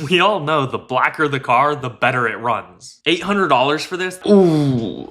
We all know the blacker the car, the better it runs. $800 for this? Ooh.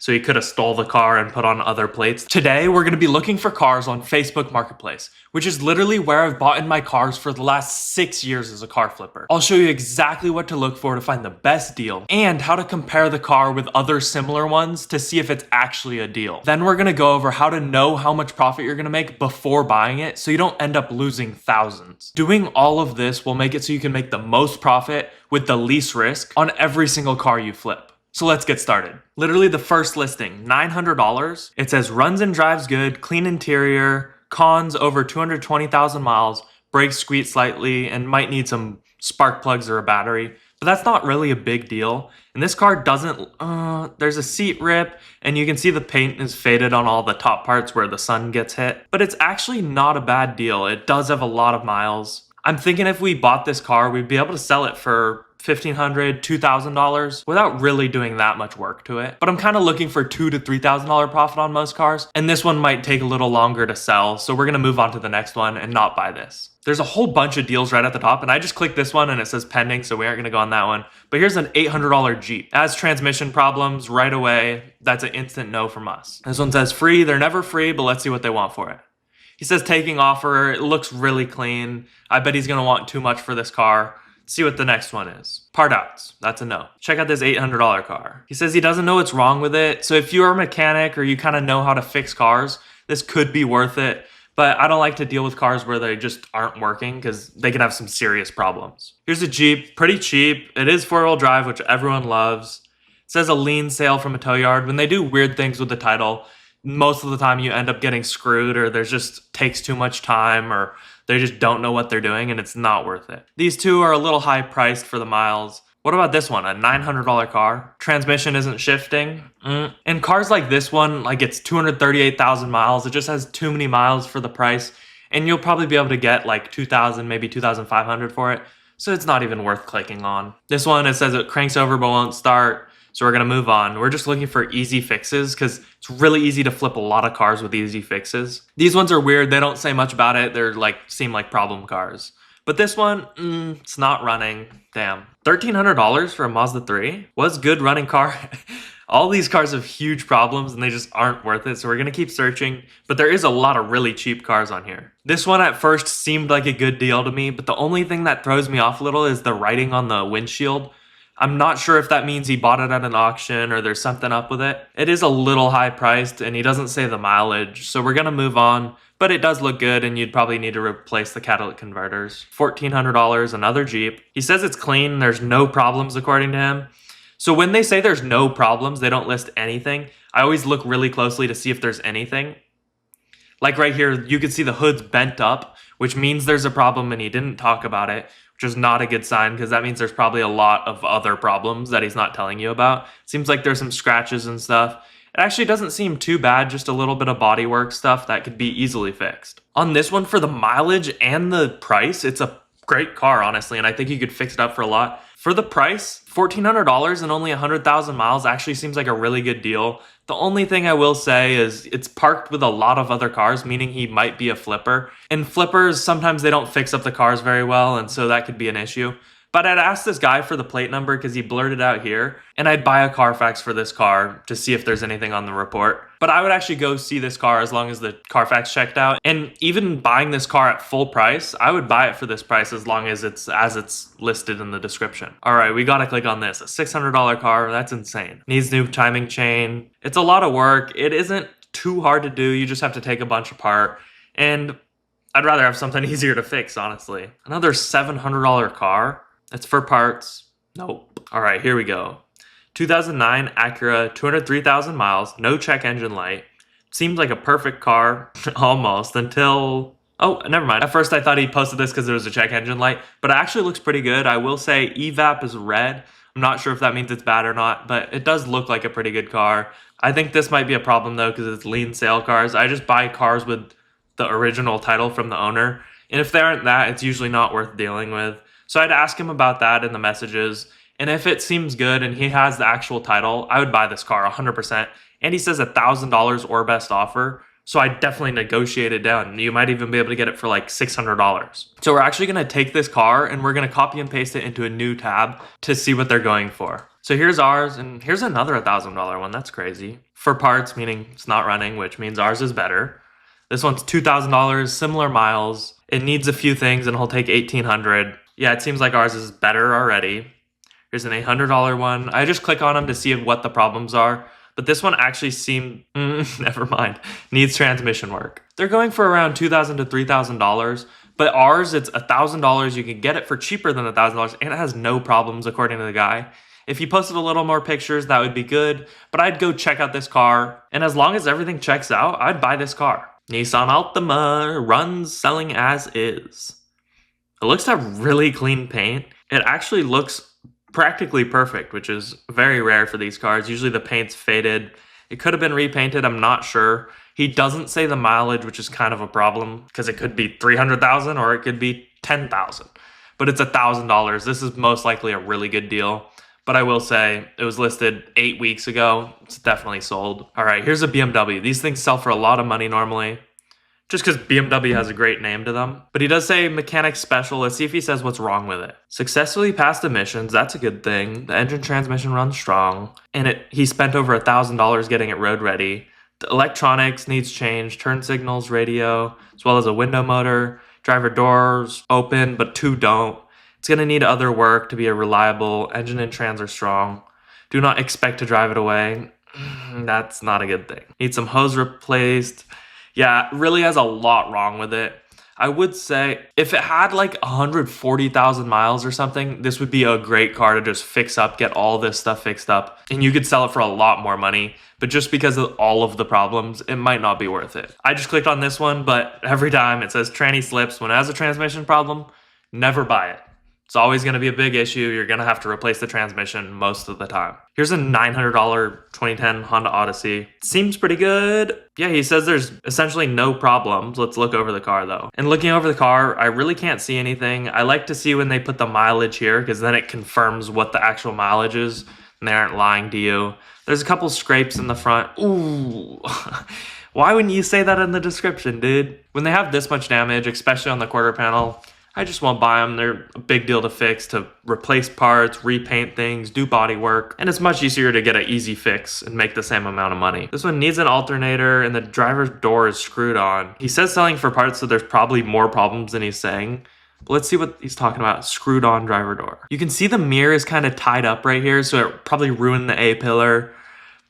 So he could have stole the car and put on other plates. Today, we're gonna be looking for cars on Facebook Marketplace, which is literally where I've bought in my cars for the last 6 years as a car flipper. I'll show you exactly what to look for to find the best deal and how to compare the car with other similar ones to see if it's actually a deal. Then we're gonna go over how to know how much profit you're gonna make before buying it so you don't end up losing thousands. Doing all of this will make it so you can make the most profit with the least risk on every single car you flip. So let's get started. Literally the first listing, $900. It says runs and drives good, clean interior, cons over 220,000 miles, brakes squeak slightly, and might need some spark plugs or a battery. But that's not really a big deal. And this car doesn't, there's a seat rip, and you can see the paint is faded on all the top parts where the sun gets hit. But it's actually not a bad deal. It does have a lot of miles. I'm thinking if we bought this car, we'd be able to sell it for $1,500, $2,000 without really doing that much work to it. But I'm kind of looking for $2,000 to $3,000 profit on most cars, and this one might take a little longer to sell, so we're gonna move on to the next one and not buy this. There's a whole bunch of deals right at the top, and I just clicked this one and it says pending, so we aren't gonna go on that one. But here's an $800 Jeep. It has transmission problems right away. That's an instant no from us. This one says free. They're never free, but let's see what they want for it. He says taking offer. It looks really clean. I bet he's gonna want too much for this car. See what the next one is. Part outs, that's a no. Check out this $800 car. He says he doesn't know what's wrong with it. So if you're a mechanic or you kind of know how to fix cars, this could be worth it. But I don't like to deal with cars where they just aren't working because they can have some serious problems. Here's a Jeep, pretty cheap. It is 4-wheel drive, which everyone loves. It says a lien sale from a tow yard. When they do weird things with the title, most of the time you end up getting screwed, or there's just takes too much time, or they just don't know what they're doing, and it's not worth it. These two are a little high priced for the miles. What about this one, a $900 car? Transmission isn't shifting. And cars like this one, like it's 238,000 miles. It just has too many miles for the price, and you'll probably be able to get like 2,000, maybe 2,500 for it. So it's not even worth clicking on. This one, it says it cranks over but won't start. So we're gonna move on. We're just looking for easy fixes because it's really easy to flip a lot of cars with easy fixes. These ones are weird. They don't say much about it. They're like, seem like problem cars. But this one, it's not running. Damn. $1,300 for a Mazda 3? Was good running car. All these cars have huge problems and they just aren't worth it. So we're gonna keep searching, but there is a lot of really cheap cars on here. This one at first seemed like a good deal to me, but the only thing that throws me off a little is the writing on the windshield. I'm not sure if that means he bought it at an auction or there's something up with it. It is a little high priced and he doesn't say the mileage, so we're gonna move on, but it does look good and you'd probably need to replace the catalytic converters. $1,400, another Jeep. He says it's clean, there's no problems according to him. So when they say there's no problems, they don't list anything. I always look really closely to see if there's anything. Like right here, you can see the hood's bent up, which means there's a problem and he didn't talk about it, which is not a good sign because that means there's probably a lot of other problems that he's not telling you about. Seems like there's some scratches and stuff. It actually doesn't seem too bad, just a little bit of bodywork stuff that could be easily fixed. On this one, for the mileage and the price, it's a great car, honestly, and I think you could fix it up for a lot. For the price, $1,400 and only 100,000 miles actually seems like a really good deal. The only thing I will say is it's parked with a lot of other cars, meaning he might be a flipper. And flippers, sometimes they don't fix up the cars very well, and so that could be an issue. But I'd ask this guy for the plate number because he blurted out here, and I'd buy a Carfax for this car to see if there's anything on the report. But I would actually go see this car as long as the Carfax checked out. And even buying this car at full price, I would buy it for this price as long as it's listed in the description. All right, we gotta click on this. A $600 car, that's insane. Needs new timing chain. It's a lot of work. It isn't too hard to do. You just have to take a bunch apart. And I'd rather have something easier to fix, honestly. Another $700 car. It's for parts. Nope. All right, here we go. 2009 Acura, 203,000 miles, no check engine light. Seems like a perfect car, almost, until... Oh, never mind. At first I thought he posted this because there was a check engine light, but it actually looks pretty good. I will say evap is red. I'm not sure if that means it's bad or not, but it does look like a pretty good car. I think this might be a problem though because it's lien sale cars. I just buy cars with the original title from the owner, and if they aren't that, it's usually not worth dealing with. So I'd ask him about that in the messages, and if it seems good and he has the actual title, I would buy this car 100%. And he says $1,000 or best offer, So I definitely negotiate it down. You might even be able to get it for like $600. So we're actually gonna take this car and we're gonna copy and paste it into a new tab to see what they're going for. So here's ours, and here's another $1,000 one. That's crazy. For parts, meaning it's not running, which means ours is better. This one's $2,000, similar miles. It needs a few things and it'll take $1,800. Yeah, it seems like ours is better already. Here's an $800 one. I just click on them to see what the problems are. But this one actually seemed, never mind, needs transmission work. They're going for around $2,000 to $3,000. But ours, it's $1,000. You can get it for cheaper than $1,000 and it has no problems according to the guy. If he posted a little more pictures, that would be good. But I'd go check out this car. And as long as everything checks out, I'd buy this car. Nissan Altima runs selling as is. It looks to have really clean paint. It actually looks practically perfect, which is very rare for these cars. Usually the paint's faded. It could have been repainted, I'm not sure. He doesn't say the mileage, which is kind of a problem because it could be 300,000 or it could be 10,000. But it's $1,000. This is most likely a really good deal. But I will say it was listed 8 weeks ago. It's definitely sold. All right, here's a BMW. These things sell for a lot of money normally, just because BMW has a great name to them. But he does say mechanic special. Let's see if he says what's wrong with it. Successfully passed emissions. That's a good thing. The engine transmission runs strong. And he spent over $1,000 getting it road ready. The electronics needs change. Turn signals, radio, as well as a window motor. Driver doors open, but two don't. It's going to need other work to be a reliable. Engine and trans are strong. Do not expect to drive it away. That's not a good thing. Need some hose replaced. Yeah, it really has a lot wrong with it. I would say if it had like 140,000 miles or something, this would be a great car to just fix up, get all this stuff fixed up, and you could sell it for a lot more money. But just because of all of the problems, it might not be worth it. I just clicked on this one, but every time it says tranny slips. When it has a transmission problem, never buy it. It's always going to be a big issue. You're going to have to replace the transmission most of the time. Here's a $900 2010 Honda Odyssey. Seems pretty good. Yeah, he says there's essentially no problems. Let's look over the car though. And looking over the car, I really can't see anything. I like to see when they put the mileage here because then it confirms what the actual mileage is and they aren't lying to you. There's a couple scrapes in the front. Ooh. Why wouldn't you say that in the description, dude? When they have this much damage, especially on the quarter panel, I just won't buy them. They're a big deal to fix, to replace parts, repaint things, do body work, and it's much easier to get an easy fix and make the same amount of money. This one needs an alternator and the driver's door is screwed on. He says selling for parts, so there's probably more problems than he's saying. But let's see what he's talking about. Screwed on driver door. You can see the mirror is kind of tied up right here, so it probably ruined the A-pillar.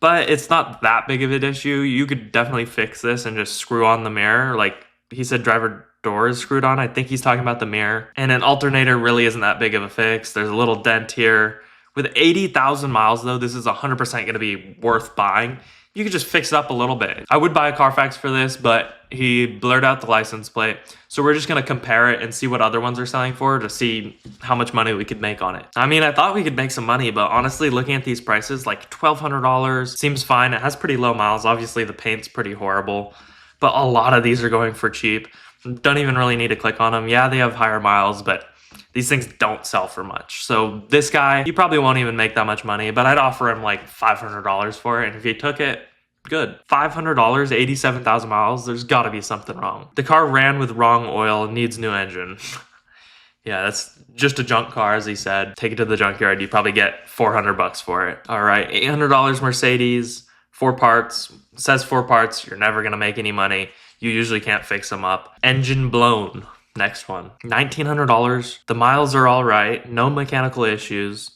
But it's not that big of an issue. You could definitely fix this and just screw on the mirror. Like he said, driver door is screwed on. I think he's talking about the mirror. And an alternator really isn't that big of a fix. There's a little dent here. With 80,000 miles though, this is 100% going to be worth buying. You could just fix it up a little bit. I would buy a Carfax for this, but he blurred out the license plate. So we're just going to compare it and see what other ones are selling for to see how much money we could make on it. I mean, I thought we could make some money, but honestly, looking at these prices, like $1,200 seems fine. It has pretty low miles. Obviously, the paint's pretty horrible, but a lot of these are going for cheap. Don't even really need to click on them. Yeah, they have higher miles, but these things don't sell for much. So this guy, he probably won't even make that much money, but I'd offer him like $500 for it. And if he took it, good. $500, 87,000 miles, there's gotta be something wrong. The car ran with wrong oil, needs new engine. Yeah, that's just a junk car, as he said. Take it to the junkyard, you probably get $400 for it. All right, $800 Mercedes, 4 parts. It says 4 parts, you're never gonna make any money. You usually can't fix them up. Engine blown. Next one. $1,900. The miles are all right. No mechanical issues.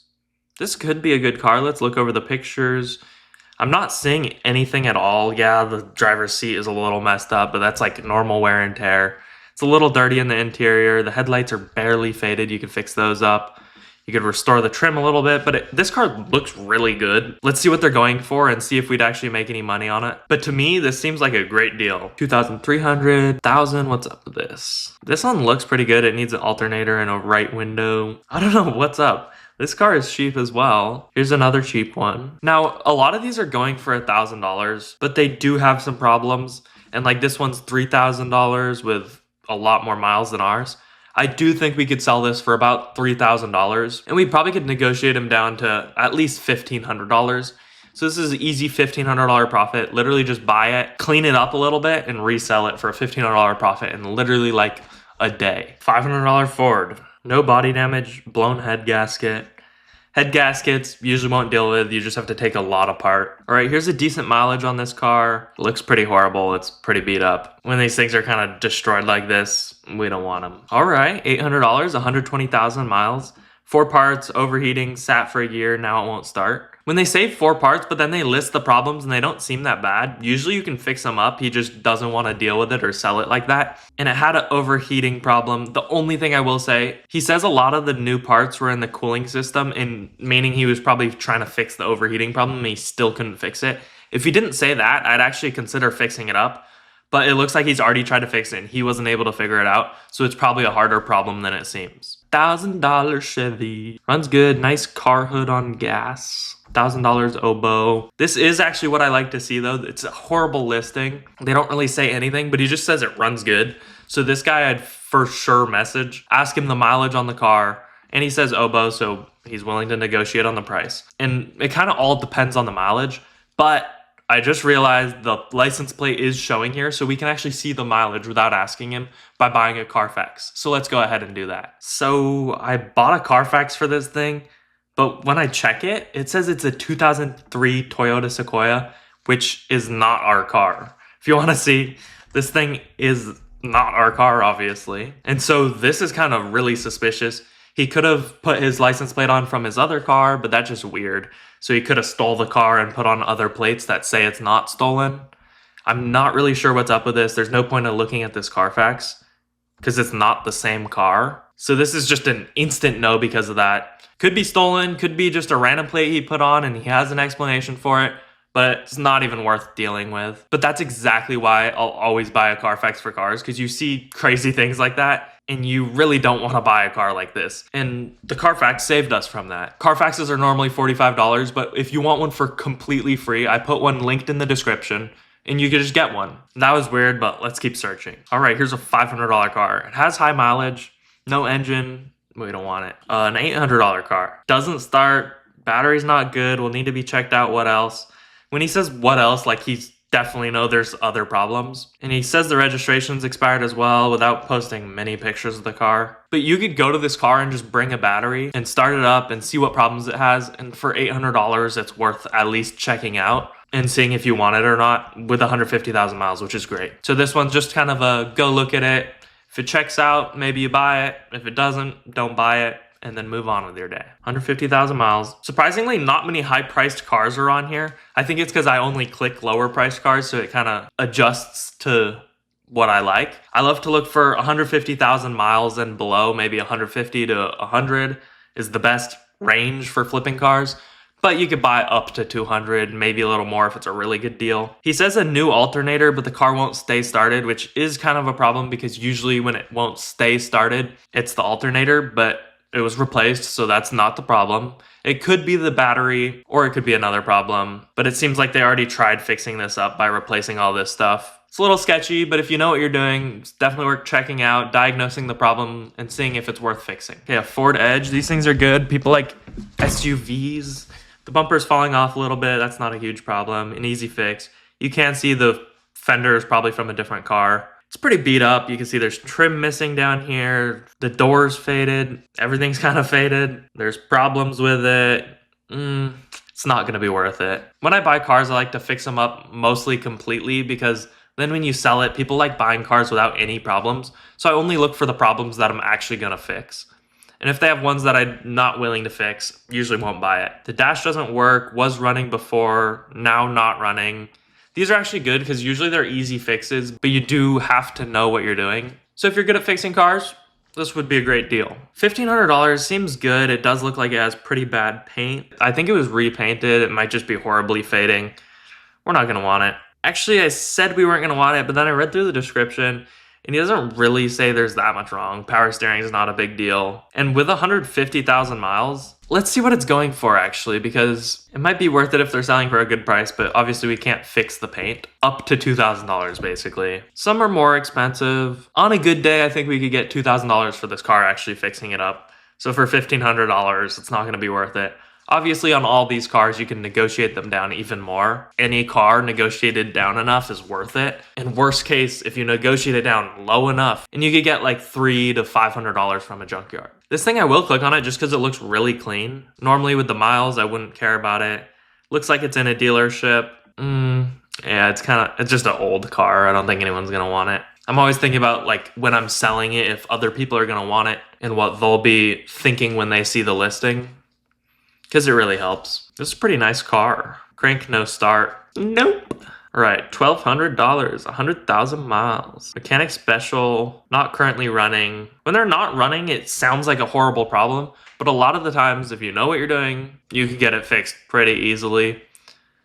This could be a good car. Let's look over the pictures. I'm not seeing anything at all. Yeah, the driver's seat is a little messed up, but that's like normal wear and tear. It's a little dirty in the interior. The headlights are barely faded. You can fix those up. You could restore the trim a little bit, but this car looks really good. Let's see what they're going for and see if we'd actually make any money on it. But to me, this seems like a great deal. 2,300, 1,000, what's up with this? This one looks pretty good. It needs an alternator and a right window. I don't know what's up. This car is cheap as well. Here's another cheap one. Now, a lot of these are going for $1,000, but they do have some problems. And like this one's $3,000 with a lot more miles than ours. I do think we could sell this for about $3,000, and we probably could negotiate them down to at least $1,500. So this is an easy $1,500 profit. Literally just buy it, clean it up a little bit, and resell it for a $1,500 profit in literally like a day. $500 Ford. No body damage, blown head gasket. Head gaskets usually won't deal with, you just have to take a lot apart. All right, here's a decent mileage on this car. It looks pretty horrible, it's pretty beat up. When these things are kind of destroyed like this, we don't want them. All right, $800, 120,000 miles. 4 parts, overheating, sat for a year, now it won't start. When they say 4 parts, but then they list the problems and they don't seem that bad, usually you can fix them up. He just doesn't want to deal with it or sell it like that. And it had an overheating problem. The only thing I will say, he says a lot of the new parts were in the cooling system, and meaning he was probably trying to fix the overheating problem and he still couldn't fix it. If he didn't say that, I'd actually consider fixing it up. But it looks like he's already tried to fix it and he wasn't able to figure it out. So it's probably a harder problem than it seems. $1,000 Chevy. Runs good. Nice car hood on gas. $1,000 oboe. This is actually what I like to see though. It's a horrible listing. They don't really say anything, but he just says it runs good. So this guy I'd for sure message, ask him the mileage on the car, and he says oboe, so he's willing to negotiate on the price. And it kind of all depends on the mileage, but I just realized the license plate is showing here, so we can actually see the mileage without asking him by buying a Carfax. So let's go ahead and do that. So I bought a Carfax for this thing, but when I check it, it says it's a 2003 Toyota Sequoia, which is not our car. If you want to see, this thing is not our car, obviously. And so this is kind of really suspicious. He could have put his license plate on from his other car, but that's just weird. So he could have stole the car and put on other plates that say it's not stolen. I'm not really sure what's up with this. There's no point in looking at this Carfax because it's not the same car. So this is just an instant no because of that. Could be stolen, could be just a random plate he put on and he has an explanation for it, but it's not even worth dealing with. But that's exactly why I'll always buy a Carfax for cars, because you see crazy things like that and you really don't want to buy a car like this. And the Carfax saved us from that. Carfaxes are normally $45, but if you want one for completely free, I put one linked in the description and you could just get one. That was weird, but let's keep searching. All right, here's a $500 car. It has high mileage, no engine. We don't want it. An $800 car. Doesn't start, battery's not good, will need to be checked out. What else? When he says what else, like he's definitely know there's other problems. And he says the registration's expired as well without posting many pictures of the car. But you could go to this car and just bring a battery and start it up and see what problems it has. And for $800, it's worth at least checking out and seeing if you want it or not with 150,000 miles, which is great. So this one's just kind of a go look at it. If it checks out, maybe you buy it. If it doesn't, don't buy it. And then move on with your day. 150,000 miles. Surprisingly, not many high-priced cars are on here. I think it's because I only click lower-priced cars, so it kind of adjusts to what I like. I love to look for 150,000 miles and below. Maybe 150 to 100 is the best range for flipping cars. But you could buy up to 200, maybe a little more if it's a really good deal. He says a new alternator, but the car won't stay started, which is kind of a problem because usually when it won't stay started, it's the alternator, but it was replaced, so that's not the problem. It could be the battery, or it could be another problem, but it seems like they already tried fixing this up by replacing all this stuff. It's a little sketchy, but if you know what you're doing, it's definitely worth checking out, diagnosing the problem, and seeing if it's worth fixing. Okay, a Ford Edge. These things are good. People like SUVs. The bumper's falling off a little bit. That's not a huge problem. An easy fix. You can see the fender is probably from a different car. It's pretty beat up. You can see there's trim missing down here. The door's faded. Everything's kind of faded. There's problems with it. It's not going to be worth it. When I buy cars, I like to fix them up mostly completely because then when you sell it, people like buying cars without any problems. So I only look for the problems that I'm actually going to fix. And if they have ones that I'm not willing to fix, usually won't buy it. The dash doesn't work, was running before, now not running. These are actually good because usually they're easy fixes, but you do have to know what you're doing. So if you're good at fixing cars, this would be a great deal. $1,500 seems good. It does look like it has pretty bad paint. I think it was repainted. It might just be horribly fading. We're not gonna want it. Actually, I said we weren't gonna want it, but then I read through the description and he doesn't really say there's that much wrong. Power steering is not a big deal. And with 150,000 miles, let's see what it's going for actually, because it might be worth it if they're selling for a good price, but obviously we can't fix the paint. Up to $2,000 basically. Some are more expensive. On a good day, I think we could get $2,000 for this car actually fixing it up. So for $1,500, it's not gonna be worth it. Obviously, on all these cars, you can negotiate them down even more. Any car negotiated down enough is worth it. In worst case, if you negotiate it down low enough, and you could get like $300 to $500 from a junkyard. This thing, I will click on it just because it looks really clean. Normally with the miles, I wouldn't care about it. Looks like it's in a dealership. Yeah, it's just an old car. I don't think anyone's gonna want it. I'm always thinking about like when I'm selling it, if other people are gonna want it and what they'll be thinking when they see the listing. Because it really helps. This is a pretty nice car. Crank, no start. Nope. All right, $1,200, 100,000 miles. Mechanic special, not currently running. When they're not running, it sounds like a horrible problem, but a lot of the times, if you know what you're doing, you can get it fixed pretty easily.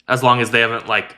As long as they haven't like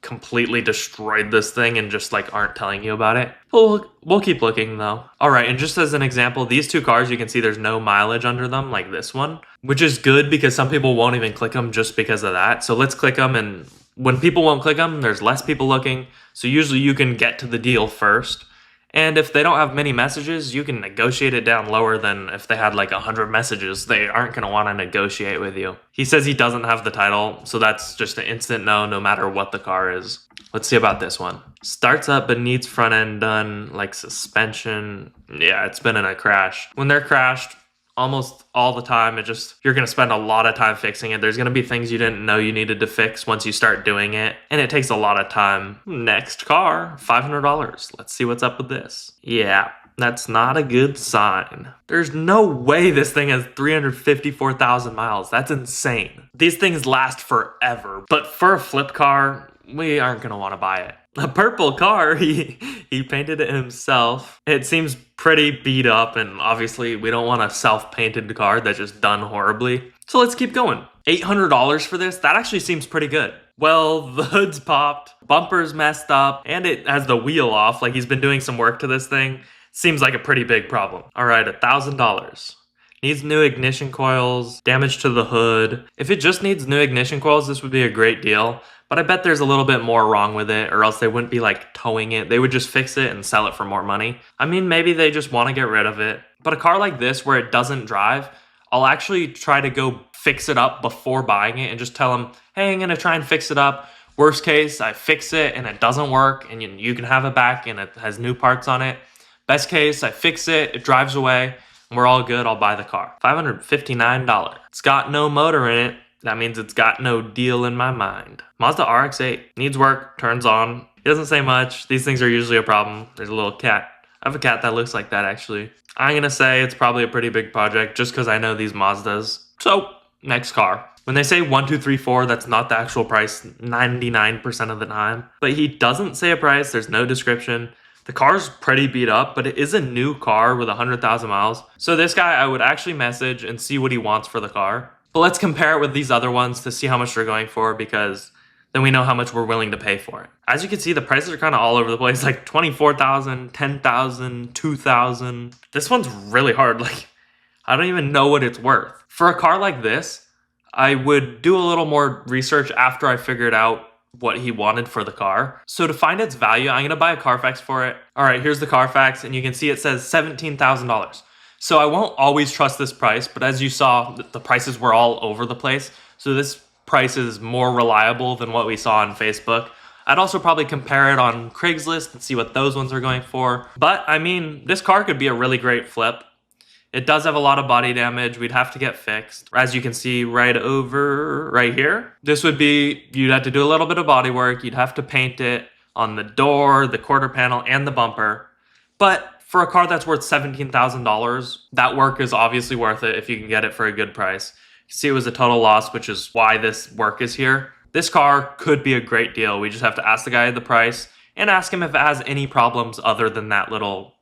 completely destroyed this thing and just like aren't telling you about it. We'll keep looking though. All right, and just as an example, these two cars, you can see there's no mileage under them like this one, which is good because some people won't even click them just because of that. So let's click them, and when people won't click them, there's less people looking. So usually you can get to the deal first. And if they don't have many messages, you can negotiate it down lower than if they had like 100 messages. They aren't going to want to negotiate with you. He says he doesn't have the title, so that's just an instant no matter what the car is. Let's see about this one. Starts up but needs front end done, like suspension. Yeah, it's been in a crash. When they're crashed, almost all the time, you're going to spend a lot of time fixing it. There's going to be things you didn't know you needed to fix once you start doing it, and it takes a lot of time. Next car, $500. Let's see what's up with this. Yeah, that's not a good sign. There's no way this thing has 354,000 miles. That's insane. These things last forever, but for a flip car, we aren't going to want to buy it. A purple car, he painted it himself. It seems pretty beat up, and obviously we don't want a self-painted car that's just done horribly. So let's keep going. $800 for this? That actually seems pretty good. Well, the hood's popped, bumper's messed up, and it has the wheel off, like he's been doing some work to this thing. Seems like a pretty big problem. All right, $1,000. Needs new ignition coils, damage to the hood. If it just needs new ignition coils, this would be a great deal. But I bet there's a little bit more wrong with it, or else they wouldn't be like towing it. They would just fix it and sell it for more money. I mean, maybe they just want to get rid of it. But a car like this where it doesn't drive, I'll actually try to go fix it up before buying it and just tell them, hey, I'm going to try and fix it up. Worst case, I fix it and it doesn't work and you can have it back and it has new parts on it. Best case, I fix it, it drives away, and we're all good. I'll buy the car. $559. It's got no motor in it. That means it's got no deal in my mind. Mazda RX-8 needs work, turns on. It doesn't say much. These things are usually a problem. There's a little cat. I have a cat that looks like that actually. I'm gonna say it's probably a pretty big project just because I know these Mazdas. So, next car. When they say 1, 2, 3, 4, that's not the actual price 99% of the time. But he doesn't say a price. There's no description. The car's pretty beat up, but it is a new car with 100,000 miles. So this guy, I would actually message and see what he wants for the car. But let's compare it with these other ones to see how much they're going for, because then we know how much we're willing to pay for it. As you can see, the prices are kind of all over the place, like 24,000, 10,000, 2,000. This one's really hard. Like, I don't even know what it's worth. For a car like this, I would do a little more research after I figured out what he wanted for the car. So to find its value, I'm going to buy a Carfax for it. All right, here's the Carfax, and you can see it says $17,000. So I won't always trust this price, but as you saw, the prices were all over the place. So this price is more reliable than what we saw on Facebook. I'd also probably compare it on Craigslist and see what those ones are going for. But I mean, this car could be a really great flip. It does have a lot of body damage. We'd have to get fixed. As you can see right here, this would be, you'd have to do a little bit of body work. You'd have to paint it on the door, the quarter panel, and the bumper. But for a car that's worth $17,000, that work is obviously worth it if you can get it for a good price. You see, it was a total loss, which is why this work is here. This car could be a great deal. We just have to ask the guy the price and ask him if it has any problems other than that little,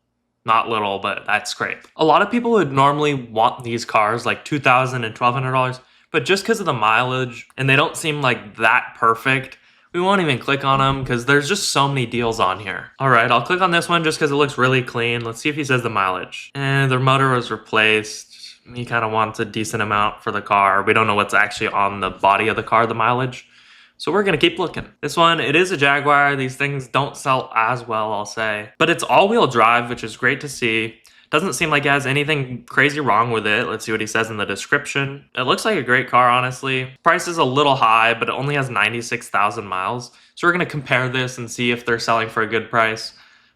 not little, but that scrape. A lot of people would normally want these cars like $2,000 and $1,200, but just because of the mileage and they don't seem like that perfect, we won't even click on them because there's just so many deals on here. All right, I'll click on this one just because it looks really clean. Let's see if he says the mileage. And their motor was replaced. He kind of wants a decent amount for the car. We don't know what's actually on the body of the car, the mileage. So we're going to keep looking. This one, it is a Jaguar. These things don't sell as well, I'll say. But it's all-wheel drive, which is great to see. Doesn't seem like it has anything crazy wrong with it. Let's see what he says in the description. It looks like a great car, honestly. Price is a little high, but it only has 96,000 miles. So we're gonna compare this and see if they're selling for a good price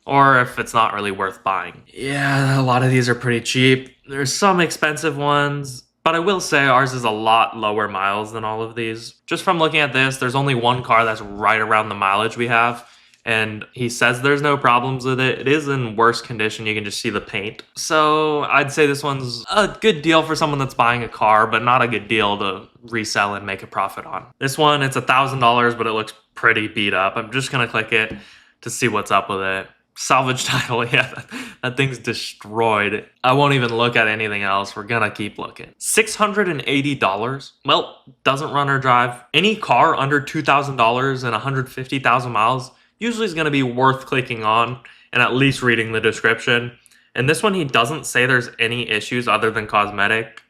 or if it's not really worth buying. Yeah, a lot of these are pretty cheap. There's some expensive ones, but I will say ours is a lot lower miles than all of these. Just from looking at this, there's only one car that's right around the mileage we have, and he says there's no problems with it. It is in worse condition. You can just see the paint. So I'd say this one's a good deal for someone that's buying a car, but not a good deal to resell and make a profit on. This one, it's $1,000, but it looks pretty beat up. I'm just gonna click it to see what's up with it. Salvage title, yeah, that thing's destroyed. I won't even look at anything else. We're gonna keep looking. $680. Well, doesn't run or drive. Any car under $2,000 and 150,000 miles usually is gonna be worth clicking on and at least reading the description. And this one, he doesn't say there's any issues other than cosmetic.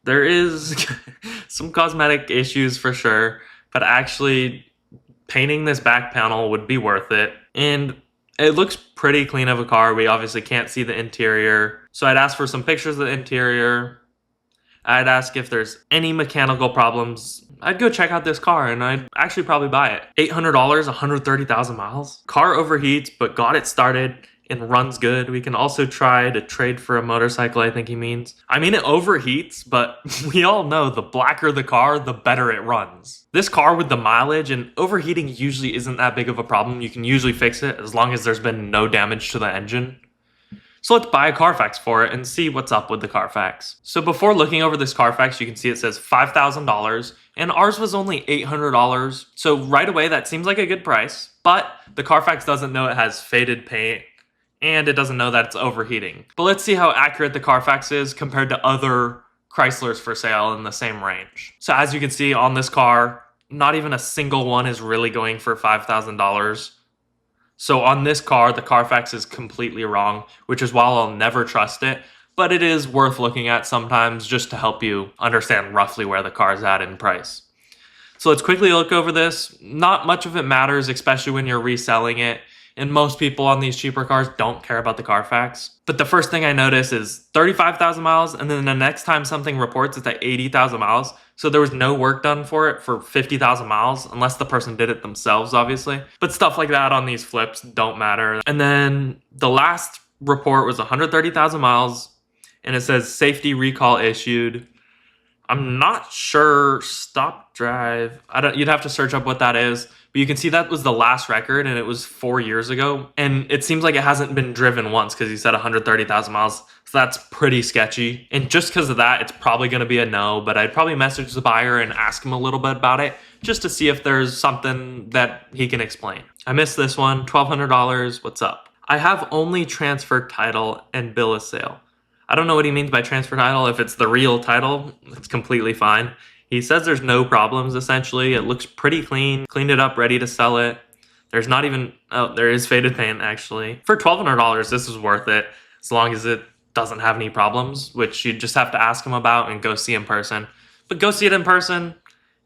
There is some cosmetic issues for sure, but actually painting this back panel would be worth it. And it looks pretty clean of a car. We obviously can't see the interior. So I'd ask for some pictures of the interior. I'd ask if there's any mechanical problems. I'd go check out this car and I'd actually probably buy it. $800, 130,000 miles. Car overheats, but got it started and runs good. We can also try to trade for a motorcycle, I think he means. I mean, it overheats, but we all know the blacker the car, the better it runs. This car with the mileage and overheating usually isn't that big of a problem. You can usually fix it as long as there's been no damage to the engine. So let's buy a Carfax for it and see what's up with the Carfax. So before looking over this Carfax, you can see it says $5,000 and ours was only $800. So right away, that seems like a good price, but the Carfax doesn't know it has faded paint and it doesn't know that it's overheating. But let's see how accurate the Carfax is compared to other Chryslers for sale in the same range. So as you can see on this car, not even a single one is really going for $5,000. So on this car, the Carfax is completely wrong, which is why I'll never trust it. But it is worth looking at sometimes just to help you understand roughly where the car is at in price. So let's quickly look over this. Not much of it matters, especially when you're reselling it. And most people on these cheaper cars don't care about the Carfax. But the first thing I notice is 35,000 miles, and then the next time something reports it's at 80,000 miles. So there was no work done for it for 50,000 miles, unless the person did it themselves, obviously. But stuff like that on these flips don't matter. And then the last report was 130,000 miles, and it says safety recall issued. I'm not sure. Stop drive. You'd have to search up what that is. But you can see that was the last record and it was 4 years ago. And it seems like it hasn't been driven once because he said 130,000 miles. So that's pretty sketchy. And just because of that, it's probably going to be a no. But I'd probably message the buyer and ask him a little bit about it just to see if there's something that he can explain. I missed this one. $1,200. What's up? I have only transfer title and bill of sale. I don't know what he means by transfer title. If it's the real title, it's completely fine. He says there's no problems, essentially. It looks pretty clean. Cleaned it up, ready to sell it. There's not even... Oh, there is faded paint, actually. For $1,200, this is worth it, as long as it doesn't have any problems, which you just have to ask him about and go see in person. But go see it in person,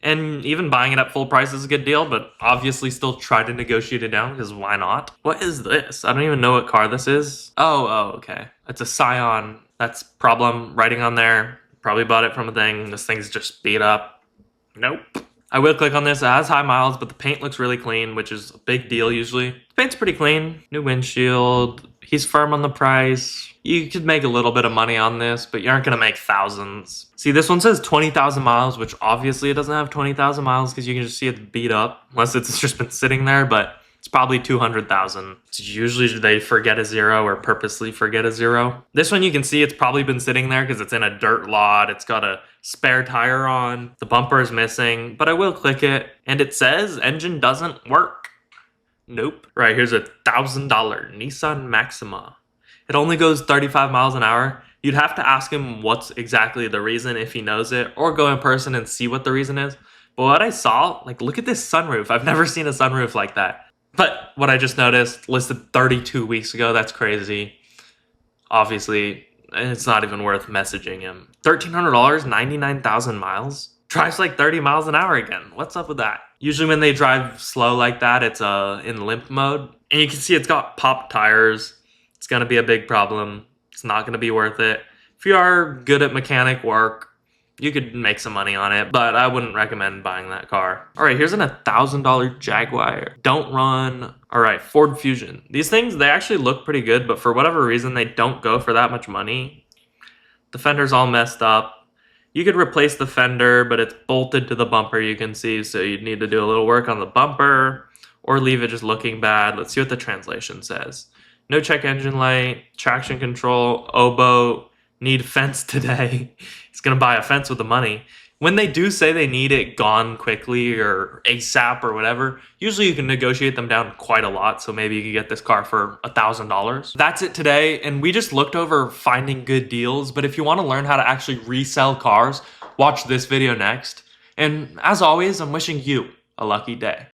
and even buying it at full price is a good deal, but obviously still try to negotiate it down, because why not? What is this? I don't even know what car this is. Oh, okay. It's a Scion. That's problem writing on there. Probably bought it from a thing. This thing's just beat up. Nope. I will click on this. It has high miles, but the paint looks really clean, which is a big deal usually. The paint's pretty clean. New windshield. He's firm on the price. You could make a little bit of money on this, but you aren't going to make thousands. See, this one says 20,000 miles, which obviously it doesn't have 20,000 miles because you can just see it's beat up, unless it's just been sitting there, but it's probably 200,000. Usually they forget a zero or purposely forget a zero. This one you can see it's probably been sitting there because it's in a dirt lot. It's got a spare tire on. The bumper is missing, but I will click it and it says engine doesn't work. Nope. Right, here's a $1,000 Nissan Maxima. It only goes 35 miles an hour. You'd have to ask him what's exactly the reason if he knows it, or go in person and see what the reason is. But what I saw, like, look at this sunroof. I've never seen a sunroof like that. But what I just noticed, listed 32 weeks ago, that's crazy. Obviously, it's not even worth messaging him. $1,300, 99,000 miles? Drives like 30 miles an hour again. What's up with that? Usually when they drive slow like that, it's in limp mode. And you can see it's got popped tires. It's gonna be a big problem. It's not going to be worth it. If you are good at mechanic work, you could make some money on it, but I wouldn't recommend buying that car. All right, here's an $1,000 Jaguar. Don't run. All right, Ford Fusion. These things, they actually look pretty good, but for whatever reason, they don't go for that much money. The fender's all messed up. You could replace the fender, but it's bolted to the bumper, you can see, so you'd need to do a little work on the bumper or leave it just looking bad. Let's see what the translation says. No check engine light, traction control, oboe, need fence today. He's gonna buy a fence with the money. When they do say they need it gone quickly or ASAP or whatever, usually you can negotiate them down quite a lot, so maybe you can get this car for $1,000. That's it today, and we just looked over finding good deals, but if you want to learn how to actually resell cars, watch this video next. And as always, I'm wishing you a lucky day.